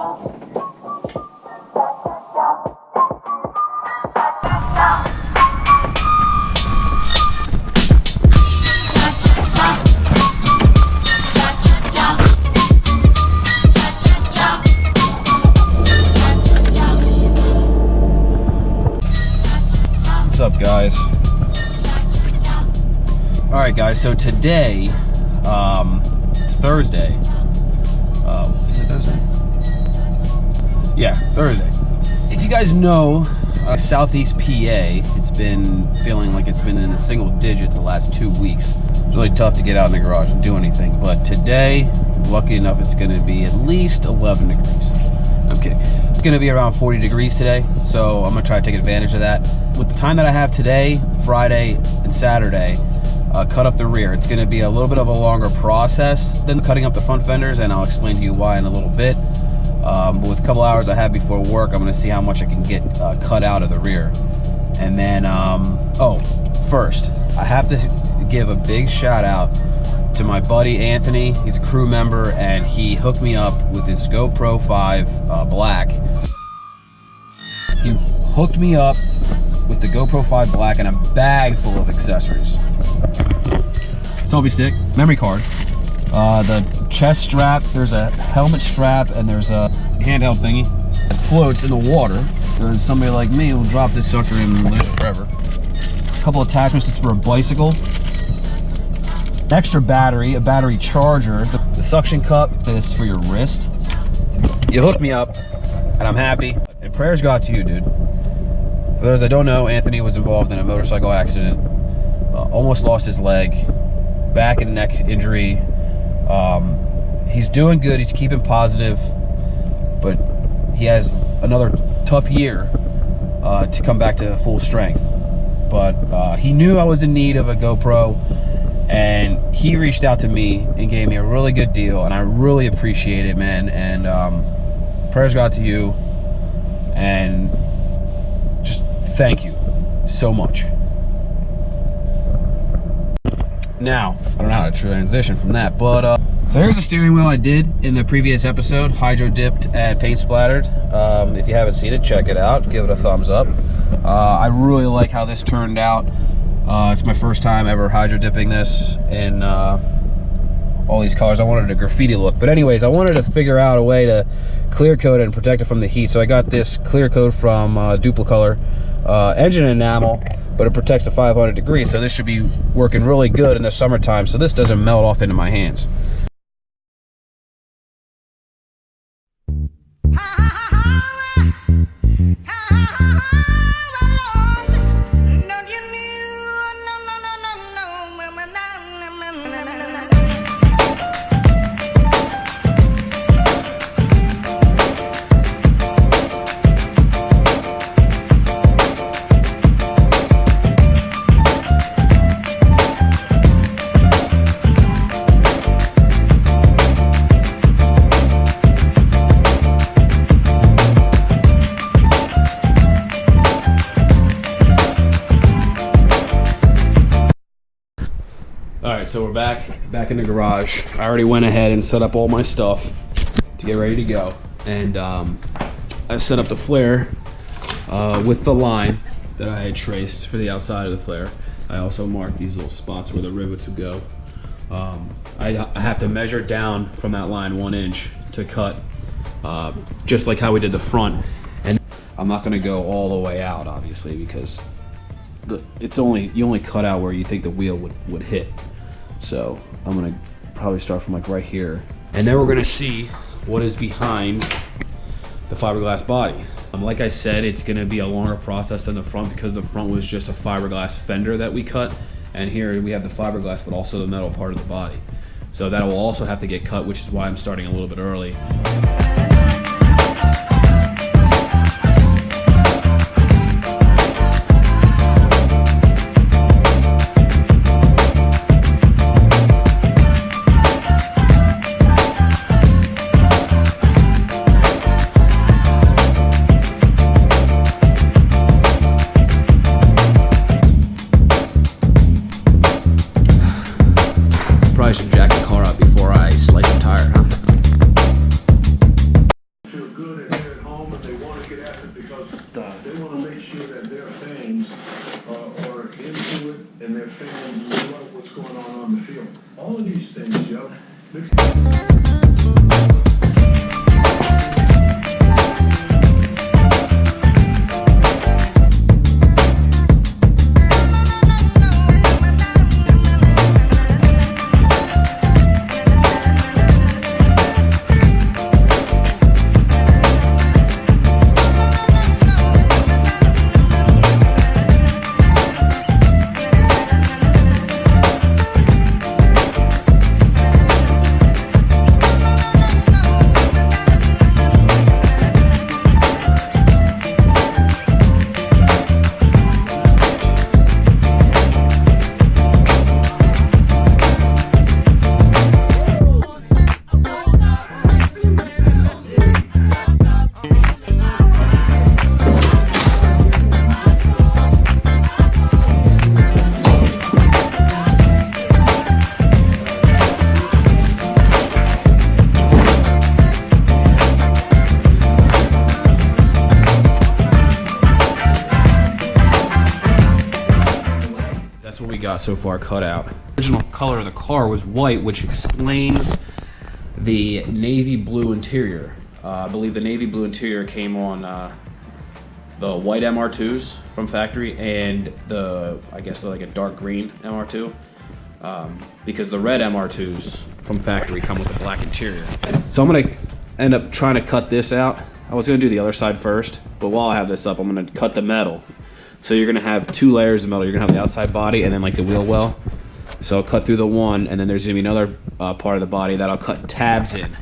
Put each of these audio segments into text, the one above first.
What's up, guys? All right, guys, so today it's Thursday. Is it Thursday? Yeah, Thursday. If you guys know Southeast PA, it's been feeling like it's been in the single digits the last 2 weeks. It's really tough to get out in the garage and do anything, but today, lucky enough, it's going to be at least 11 degrees. I'm kidding. It's going to be around 40 degrees today, so I'm going to try to take advantage of that. With the time that I have today, Friday and Saturday, cut up the rear. It's going to be a little bit of a longer process than cutting up the front fenders, and I'll explain to you why in a little bit. But with a couple hours I have before work, I'm going to see how much I can get cut out of the rear. And then, first, I have to give a big shout out to my buddy Anthony. He's a crew member, and he hooked me up with his GoPro 5 Black. He hooked me up with the GoPro 5 Black and a bag full of accessories. Selfie stick, memory card, the chest strap, there's a helmet strap, and there's a handheld thingy that floats in the water. Because somebody like me will drop this sucker and live forever. A couple attachments, this is for a bicycle. An extra battery, a battery charger, the suction cup, this is for your wrist. You hooked me up, and I'm happy. And prayers go out to you, dude. For those that don't know, Anthony was involved in a motorcycle accident, almost lost his leg, back and neck injury. He's doing good, he's keeping positive, but he has another tough year to come back to full strength. But he knew I was in need of a GoPro, and he reached out to me and gave me a really good deal, and I really appreciate it, man. And prayers go out to you, and just thank you so much. Now, I don't know how to transition from that, but so here's the steering wheel I did in the previous episode, hydro dipped and paint splattered. If you haven't seen it, check it out, give it a thumbs up. I really like how this turned out. It's my first time ever hydro dipping this in all these colors. I wanted a graffiti look, but anyways, I wanted to figure out a way to clear coat it and protect it from the heat. So I got this clear coat from Duplicolor engine enamel, but it protects the 500 degrees, so this should be working really good in the summertime, so this doesn't melt off into my hands. Alright, so we're back in the garage. I already went ahead and set up all my stuff to get ready to go. And I set up the flare with the line that I had traced for the outside of the flare. I also marked these little spots where the rivets would go. I have to measure down from that line 1 inch to cut, just like how we did the front. And I'm not going to go all the way out, obviously, because you only cut out where you think the wheel would hit. So I'm gonna probably start from like right here, and then we're gonna see what is behind the fiberglass body. Like I said, it's gonna be a longer process than the front because the front was just a fiberglass fender that we cut, and here we have the fiberglass but also the metal part of the body. So that will also have to get cut, which is why I'm starting a little bit early. Probably should jack the car up before I slice the tire, huh? got so far cut out. The original color of the car was white, which explains the navy blue interior. I believe the navy blue interior came on the white MR2s from factory, and I guess like a dark green MR2, because the red MR2s from factory come with a black interior. So I'm gonna end up trying to cut this out. I was gonna do the other side first, but while I have this up, I'm gonna cut the metal. So you're gonna have 2 layers of metal. You're gonna have the outside body and then like the wheel well. So I'll cut through the one, and then there's gonna be another part of the body that I'll cut tabs in.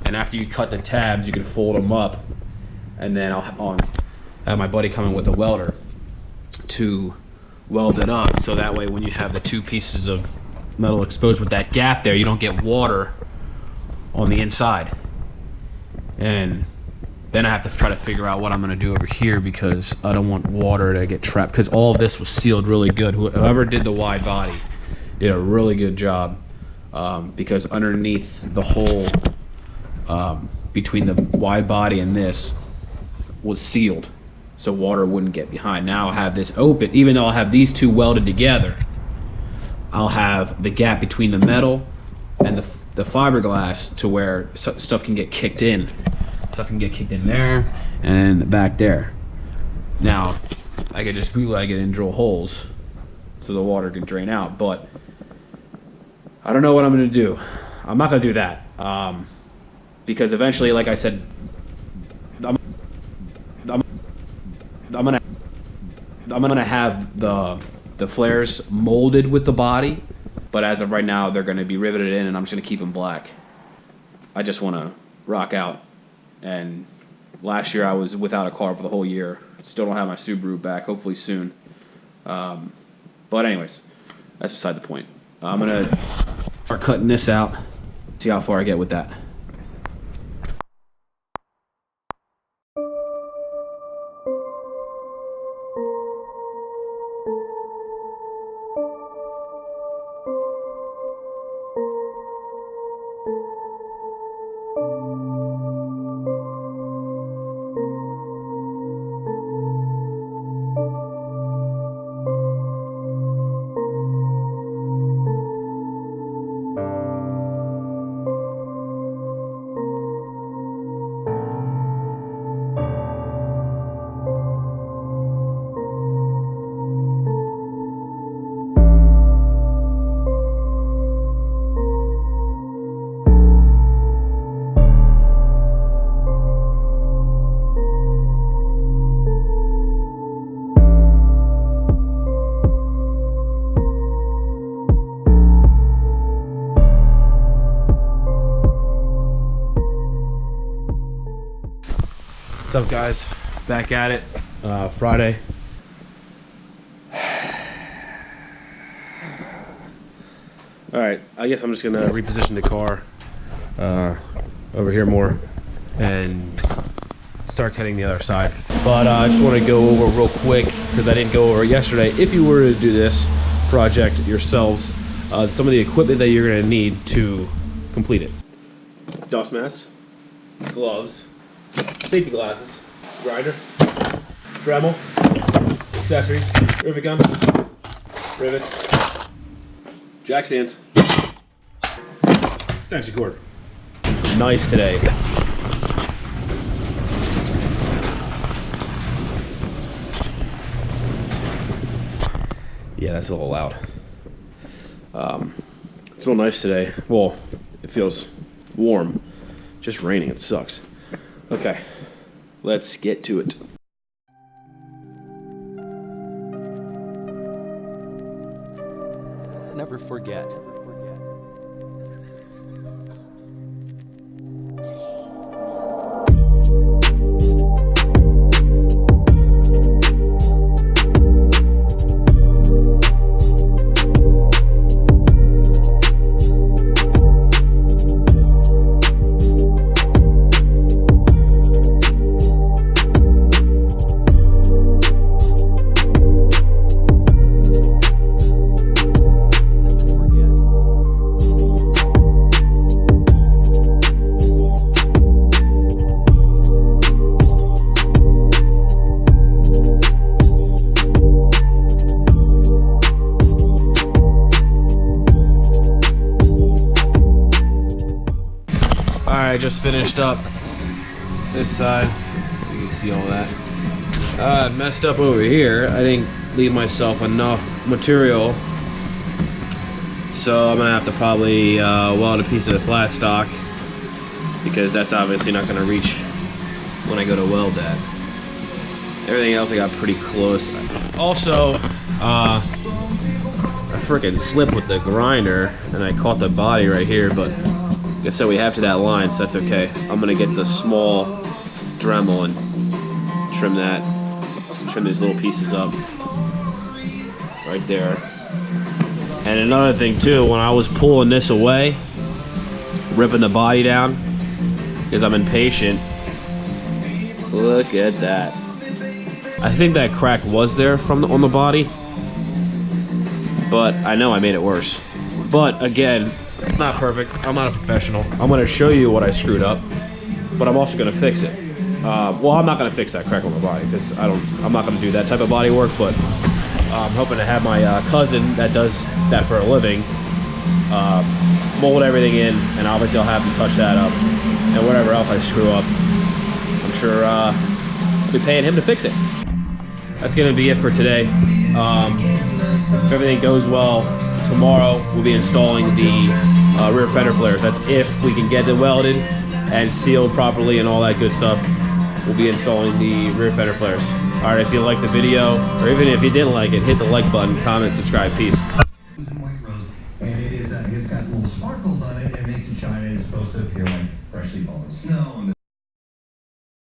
And after you cut the tabs, you can fold them up, and then I'll have my buddy come in with a welder to weld it up. So that way, when you have the 2 pieces of metal exposed with that gap there, you don't get water on the inside. And then I have to try to figure out what I'm gonna do over here, because I don't want water to get trapped, because all of this was sealed really good. Whoever did the wide body did a really good job, because underneath the hole between the wide body and this was sealed, so water wouldn't get behind. Now I'll have this open. Even though I'll have these 2 welded together, I'll have the gap between the metal and the fiberglass to where stuff can get kicked in. Stuff can get kicked in there and back there. Now, I could just bootleg it and drill holes so the water can drain out, but I don't know what I'm gonna do. I'm not gonna do that, because eventually, like I said, I'm gonna have the flares molded with the body, but as of right now, they're gonna be riveted in, and I'm just gonna keep them black. I just wanna rock out. And last year I was without a car for the whole year. Still don't have my Subaru back, hopefully soon. But anyways, that's beside the point. I'm gonna start cutting this out, see how far I get with that. What's up, guys? Back at it. Friday. Alright, I guess I'm just gonna reposition the car over here more and start cutting the other side. But I just want to go over real quick, because I didn't go over yesterday. If you were to do this project yourselves, some of the equipment that you're gonna need to complete it. Dust mask, gloves, safety glasses, grinder, Dremel, accessories, rivet gun, rivets, jack stands, extension cord. Nice today. Yeah, that's a little loud. It's real nice today. Well, it feels warm. Just raining, it sucks. Okay, let's get to it. Never forget. Never forget. just finished up this side. You can see all that. Messed up over here. I didn't leave myself enough material, so I'm gonna have to probably weld a piece of the flat stock, because that's obviously not gonna reach when I go to weld that. Everything else I got pretty close. Also, I freaking slipped with the grinder and I caught the body right here, but like I said, we have to that line, so that's okay. I'm gonna get the small Dremel and trim these little pieces up right there. And another thing too, when I was pulling this away, ripping the body down, because I'm impatient, look at that. I think that crack was there on the body, but I know I made it worse. But again, it's not perfect. I'm not a professional. I'm going to show you what I screwed up, but I'm also going to fix it. Well, I'm not going to fix that crack on the body, because I'm not going to do that type of body work, but I'm hoping to have my cousin that does that for a living mold everything in, and obviously I'll have him touch that up, and whatever else I screw up, I'm sure I'll be paying him to fix it. That's going to be it for today. If everything goes well, tomorrow we'll be installing the rear fender flares. That's if we can get them welded and sealed properly and all that good stuff. We'll be installing the rear fender flares. All right, if you liked the video, or even if you didn't like it, hit the like button, comment, subscribe. Peace. White rose, and it's got little sparkles on it, and it makes it shine, and it's supposed to appear like freshly fallen snow.